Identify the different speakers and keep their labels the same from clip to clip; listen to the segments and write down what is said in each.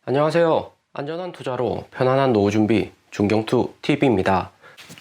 Speaker 1: 안녕하세요. 안전한 투자로 편안한 노후 준비 중경투 TV입니다.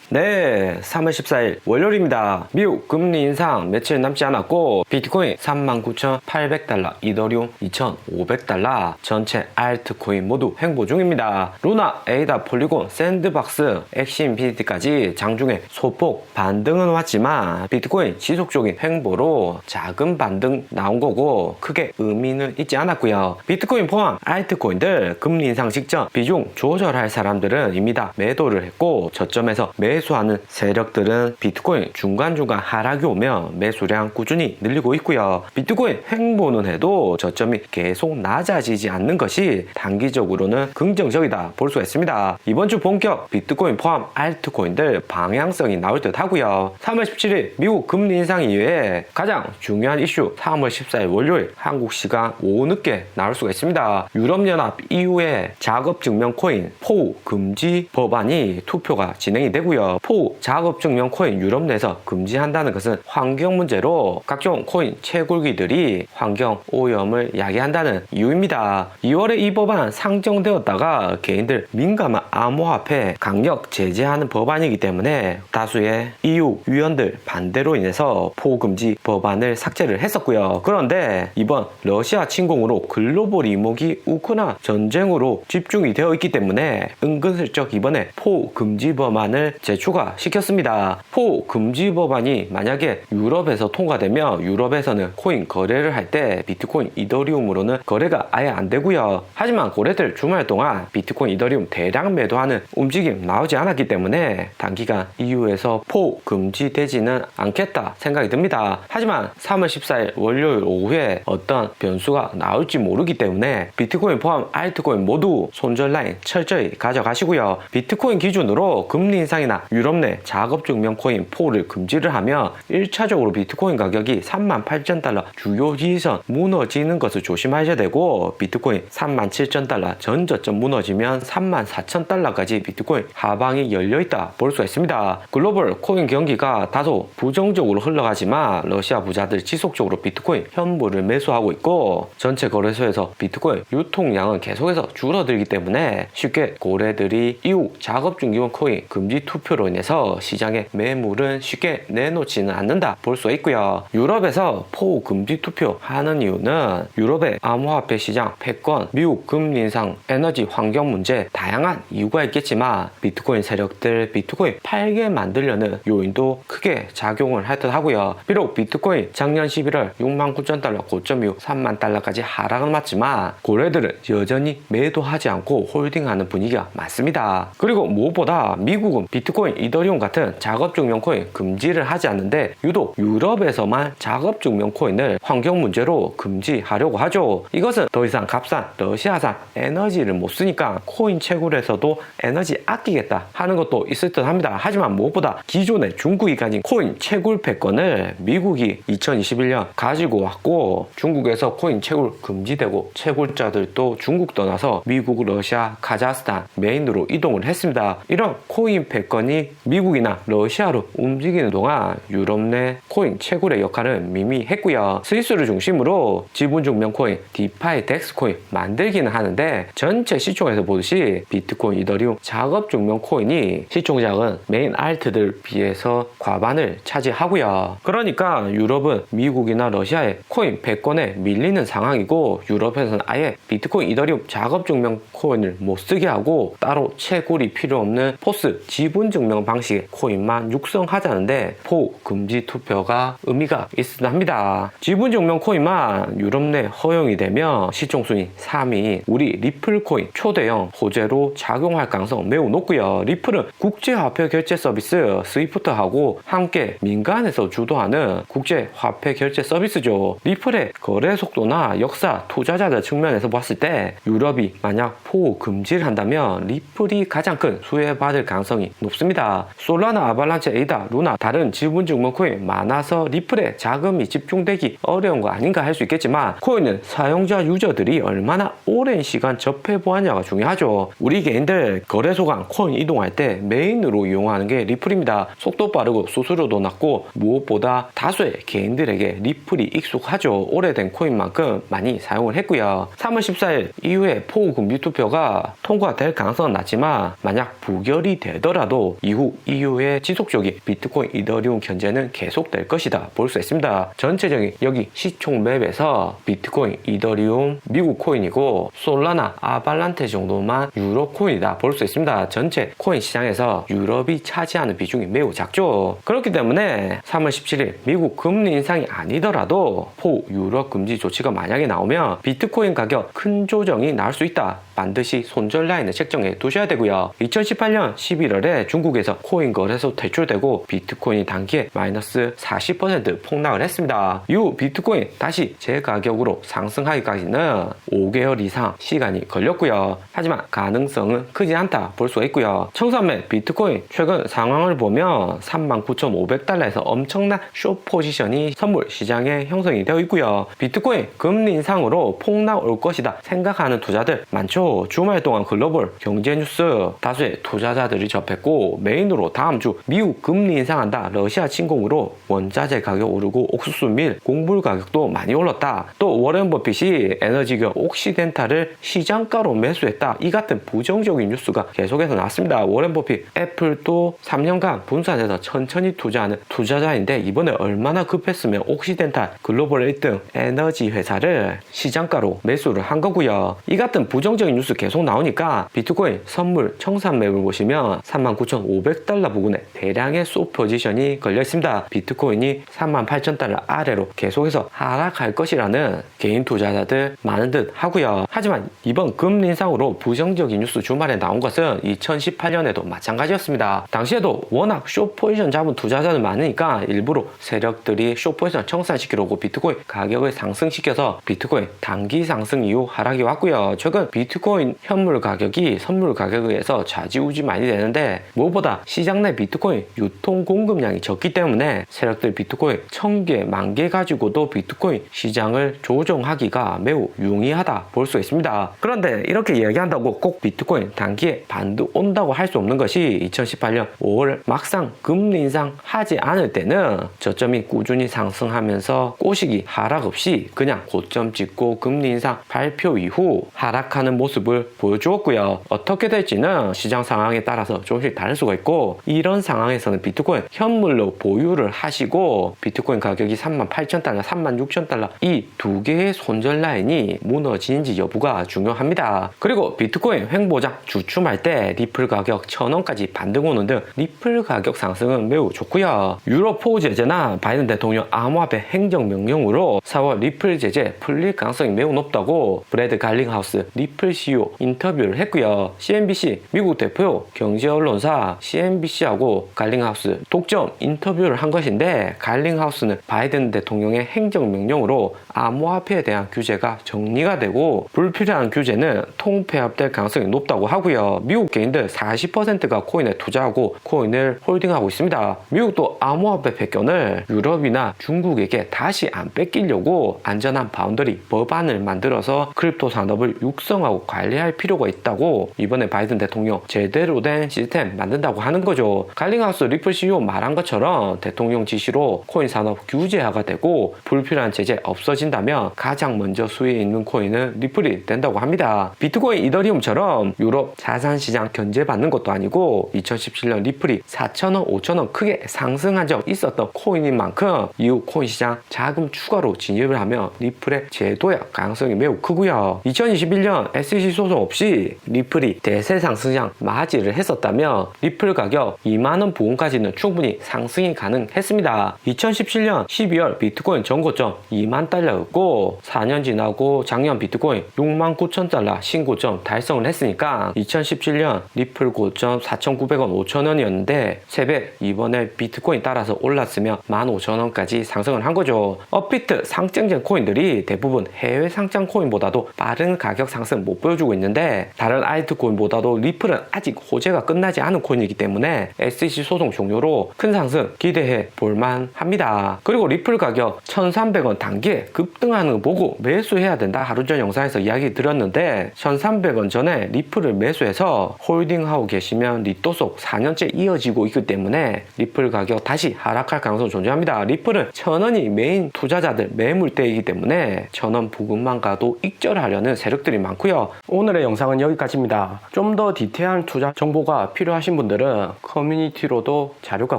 Speaker 1: 네, 3월 14일 월요일입니다. 미국 금리 인상 며칠 남지 않았고 비트코인 39,800달러, 이더리움 2,500달러, 전체 알트코인 모두 횡보 중입니다. 루나, 에이다, 폴리곤, 샌드박스, 엑신 BTC까지 장중에 소폭 반등은 왔지만 비트코인 지속적인 횡보로 작은 반등 나온 거고 크게 의미는 있지 않았고요. 비트코인 포함 알트코인들 금리 인상 직전 비중 조절할 사람들은 이미 다 매도를 했고 저점에서 매수하는 세력들은 비트코인 중간중간 하락이 오면 매수량 꾸준히 늘리고 있고요. 비트코인 횡보는 해도 저점이 계속 낮아지지 않는 것이 단기적으로는 긍정적이다 볼 수가 있습니다. 이번 주 본격 비트코인 포함 알트코인들 방향성이 나올 듯 하고요. 3월 17일 미국 금리 인상 이후에 가장 중요한 이슈 3월 14일 월요일 한국 시간 오후 늦게 나올 수가 있습니다. 유럽연합 EU의 작업증명 코인 포우 금지 법안이 투표가 진행이 되고요. 포우 작업증명 코인 유럽 내에서 금지한다는 것은 환경 문제로 각종 코인 채굴기들이 환경 오염을 야기한다는 이유입니다. 2월에 이 법안 상정되었다가 개인들 민감한 암호화폐 강력 제재하는 법안이기 때문에 다수의 EU 위원들 반대로 인해서 포우 금지 법안을 삭제를 했었고요. 그런데 이번 러시아 침공으로 글로벌 이목이 우크라이나 전쟁으로 집중이 되어 있기 때문에 은근슬쩍 이번에 포우 금지 법안을 재추가시켰습니다. 포우 금지 법안이 만약에 유럽에서 통과되면 유럽에서는 코인 거래를 할 때 비트코인, 이더리움으로는 거래가 아예 안 되고요. 하지만 고래들 주말 동안 비트코인, 이더리움 대량 매도하는 움직임 나오지 않았기 때문에 단기간 EU에서 포우 금지되지는 않겠다 생각이 듭니다. 하지만 3월 14일 월요일 오후에 어떤 변수가 나올지 모르기 때문에 비트코인 포함 알트코인 모두 손절 라인 철저히 가져가시고요. 비트코인 기준으로 금리 인상이나 유럽 내 작업증명 코인 포우를 금지를 하면 1차적으로 비트코인 가격이 38,000달러 주요 지지선 무너지는 것을 조심하셔야 되고 비트코인 37,000달러 전 저점 무너지면 34,000달러까지 비트코인 하방이 열려있다 볼 수가 있습니다. 글로벌 코인 경기가 다소 부정적으로 흘러가지만 러시아 부자들 지속적으로 비트코인 현물을 매수하고 있고 전체 거래소에서 비트코인 유통량은 계속해서 줄어들기 때문에 쉽게 고래들이 EU 작업증명 코인 금지 투표로 인해서 시장에 매물은 쉽게 내놓지는 않는다 볼 수가 있고요. 유럽에서 포우 금지 투표 하는 이유는 유럽의 암호화폐 시장 패권, 미국 금리 인상, 에너지 환경 문제 다양한 이유가 있겠지만 비트코인 세력들 비트코인 팔게 만들려는 요인도 크게 작용을 할 듯 하고요. 비록 비트코인 작년 11월 69,000달러 고점 이후 30,000달러까지 하락은 맞지만 고래들은 여전히 매도하지 않고 홀딩하는 분위기가 많습니다. 그리고 무엇보다 미국은 비트코인, 이더리움 같은 작업증명 코인 금지를 하지 않는데 유독 유럽에서만 작업증명 코인을 환경 문제로 금지하려고 하죠. 이것은 더 이상 값싼 러시아산 에너지를 못 쓰니까 코인 채굴에서도 에너지 아끼겠다 하는 것도 있을 듯 합니다. 하지만 무엇보다 기존에 중국이 가진 코인 채굴 패권을 미국이 2021년 가지고 왔고 중국에서 코인 채굴 금지되고 채굴자들도 중국 떠나서 미국, 러시아, 카자흐스탄 메인으로 이동을 했습니다. 이런 코인 패권이 미국이나 러시아로 움직이는 동안 유럽 내 코인 채굴의 역할은 미미했고요. 스위스를 중심으로 지분증명 코인, 디파이, 덱스 코인 만들기는 하는데 전체 시총에서 보듯이 비트코인, 이더리움 작업증명 코인이 시총작은 메인 알트들 비해서 과반을 차지하고요. 그러니까 유럽은 미국이나 러시아의 코인 패권에 밀리는 상황이고 유럽에서는 아예 비트코인, 이더리움 작업증명 코인을 못 쓰게 하고 따로 채굴이 필요 없는 포스 지분증명 방식의 코인만 육성하자는데 포우 금지 투표가 의미가 있으나 합니다. 지분증명 코인만 유럽 내 허용이 되면 시총순위 3위 우리 리플 코인 초대형 호재로 작용할 가능성 매우 높고요. 리플은 국제화폐 결제 서비스 스위프트하고 함께 민간에서 주도하는 국제화폐 결제 서비스죠. 리플의 거래 속도나 역사, 투자자들 측면에서 봤을 때 유럽이 만약 포우 금지를 한다면 리플이 가장 큰 수혜받을 가능성이 높습니다. 솔라나, 아발란체, 에이다, 루나 다른 지분 증권 코인 많아서 리플에 자금이 집중되기 어려운 거 아닌가 할 수 있겠지만 코인은 사용자 유저들이 얼마나 오랜 시간 접해보았냐가 중요하죠. 우리 개인들 거래소간 코인 이동할 때 메인으로 이용하는 게 리플입니다. 속도 빠르고 수수료도 낮고 무엇보다 다수의 개인들에게 리플이 익숙하죠. 오래된 코인만큼 많이 사용을 했고요. 3월 14일 이후에 포우 금리 투표가 통과될 가능성은 낮지만 만약 부결이 되더라도 이후에 지속적인 비트코인, 이더리움 견제는 계속될 것이다 볼 수 있습니다. 전체적인 여기 시총 맵에서 비트코인, 이더리움, 미국 코인이고 솔라나, 아발란테 정도만 유럽 코인이다 볼 수 있습니다. 전체 코인 시장에서 유럽이 차지하는 비중이 매우 작죠. 그렇기 때문에 3월 17일 미국 금리 인상이 아니더라도 포 유럽 금지 조치가 만약에 나오면 비트코인 가격 큰 조정이 나올 수 있다. 반드시 손절 라인을 책정해 두셔야 되고요. 2018년 11월에 중국에서 코인 거래소 퇴출되고 비트코인이 단기에 마이너스 40% 폭락을 했습니다. 이후 비트코인 다시 제 가격으로 상승하기까지는 5개월 이상 시간이 걸렸고요. 하지만 가능성은 크지 않다 볼 수가 있고요. 청산매 비트코인 최근 상황을 보면 39,500달러에서 엄청난 숏 포지션이 선물 시장에 형성이 되어 있고요. 비트코인 금리 인상으로 폭락 올 것이다 생각하는 투자들 많죠. 주말 동안 글로벌 경제 뉴스 다수의 투자자들이 접했고 메인으로 다음 주 미국 금리 인상한다, 러시아 침공으로 원자재 가격 오르고 옥수수 밀 곡물 가격도 많이 올랐다, 또 워렌 버핏이 에너지기업 옥시덴탈을 시장가로 매수했다, 이 같은 부정적인 뉴스가 계속해서 나왔습니다. 워렌 버핏 애플도 3년간 분산해서 천천히 투자하는 투자자인데 이번에 얼마나 급했으면 옥시덴탈 글로벌 1등 에너지 회사를 시장가로 매수를 한 거고요. 이 같은 부정적인 뉴스 계속 나오니까 비트코인 선물 청산 맵을 보시면 39,500달러 부근에 대량의 숏 포지션이 걸려 있습니다. 비트코인이 38,000달러 아래로 계속해서 하락할 것이라는 개인 투자자들 많은 듯 하고요. 하지만 이번 금리 인상으로 부정적인 뉴스 주말에 나온 것은 2018년에도 마찬가지였습니다. 당시에도 워낙 숏 포지션 잡은 투자자들 많으니까 일부러 세력들이 숏 포지션 청산시키려고 비트코인 가격을 상승시켜서 비트코인 단기 상승 이후 하락이 왔고요. 최근 비트코인 현물 가격이 선물 가격에 의해서 좌지우지 많이 되는데 무엇보다 시장 내 비트코인 유통 공급량이 적기 때문에 세력들 비트코인 1000개, 10,000개 가지고도 비트코인 시장을 조정하기가 매우 용이하다 볼 수 있습니다. 그런데 이렇게 이야기한다고 꼭 비트코인 단기에 반등 온다고 할 수 없는 것이 2018년 5월 막상 금리 인상 하지 않을 때는 저점이 꾸준히 상승하면서 꼬시기 하락 없이 그냥 고점 찍고 금리 인상 발표 이후 하락하는 모습을 보여주었고요. 어떻게 될지는 시장 상황에 따라서 조금씩 다를 수가 있고 이런 상황에서는 비트코인 현물로 보유를 하시고 비트코인 가격이 38,000달러, 36,000달러 이 두 개의 손절 라인이 무너지는지 여부가 중요합니다. 그리고 비트코인 횡보장 주춤할 때 리플 가격 1,000원까지 반등 오는 등 리플 가격 상승은 매우 좋고요. 유럽 포우 제재나 바이든 대통령 암호화폐 행정명령으로 4월 리플 제재 풀릴 가능성이 매우 높다고 브래드 갈링하우스 리플 CEO 인터뷰를 했고요. CNBC 미국 대표 경제 언론사 CNBC하고 갈링하우스 독점 인터뷰를 한 것인데 갈링하우스는 바이든 대통령의 행정명령으로 암호화폐에 대한 규제가 정리가 되고 불필요한 규제는 통폐합될 가능성이 높다고 하고요. 미국 개인들 40%가 코인에 투자하고 코인을 홀딩하고 있습니다. 미국도 암호화폐 패권을 유럽이나 중국에게 다시 안 뺏기려고 안전한 바운더리 법안을 만들어서 크립토 산업을 육성하고 관리할 필요가 있다고 이번에 바이든 대통령 제대로 된 시스템 만든다고 하는 거죠. 갈링하우스 리플 CEO 말한 것처럼 대통령 지시로 코인 산업 규제화가 되고 불필요한 제재 없어진다면 가장 먼저 수위에 있는 코인은 리플이 된다고 합니다. 비트코인, 이더리움처럼 유럽 자산시장 견제받는 것도 아니고 2017년 리플이 4,000원, 5,000원 크게 상승한 적 있었던 코인인 만큼 이후 코인 시장 자금 추가로 진입을 하면 리플의 재도약 가능성이 매우 크고요. 2021년 SEC 소송 없이 리플이 대세 상승장 맞이를 했었다면 리플 가격 2만원 부근까지는 충분히 상승이 가능했습니다. 2017년 12월 비트코인 전고점 2만 달러였고 4년 지나고 작년 비트코인 69,000달러 신고점 달성을 했으니까 2017년 리플 고점 4,900원 5,000원이었는데 3배 이번에 비트코인 따라서 올랐으면 15,000원까지 상승을 한 거죠. 업비트 상장된 코인들이 대부분 해외 상장 코인보다도 빠른 가격 상승 못 보여주고 있는데 다른 알트코인보다도 리플은 아직 호재가 끝나지 않은 많은 코인이기 때문에 SEC 소송 종료로 큰 상승 기대해 볼만 합니다. 그리고 리플 가격 1,300원 단기에 급등하는 거 보고 매수해야 된다. 하루 전 영상에서 이야기 드렸는데 1,300원 전에 리플을 매수해서 홀딩하고 계시면 리또 속 4년째 이어지고 있기 때문에 리플 가격 다시 하락할 가능성이 존재합니다. 리플은 1,000원이 메인 투자자들 매물대이기 때문에 1,000원 부근만 가도 익절하려는 세력들이 많고요. 오늘의 영상은 여기까지입니다. 좀 더 디테일한 투자 정보가 필요하신 분들은 커뮤니티로도 자료가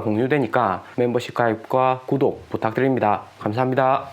Speaker 1: 공유되니까 멤버십 가입과 구독 부탁드립니다. 감사합니다.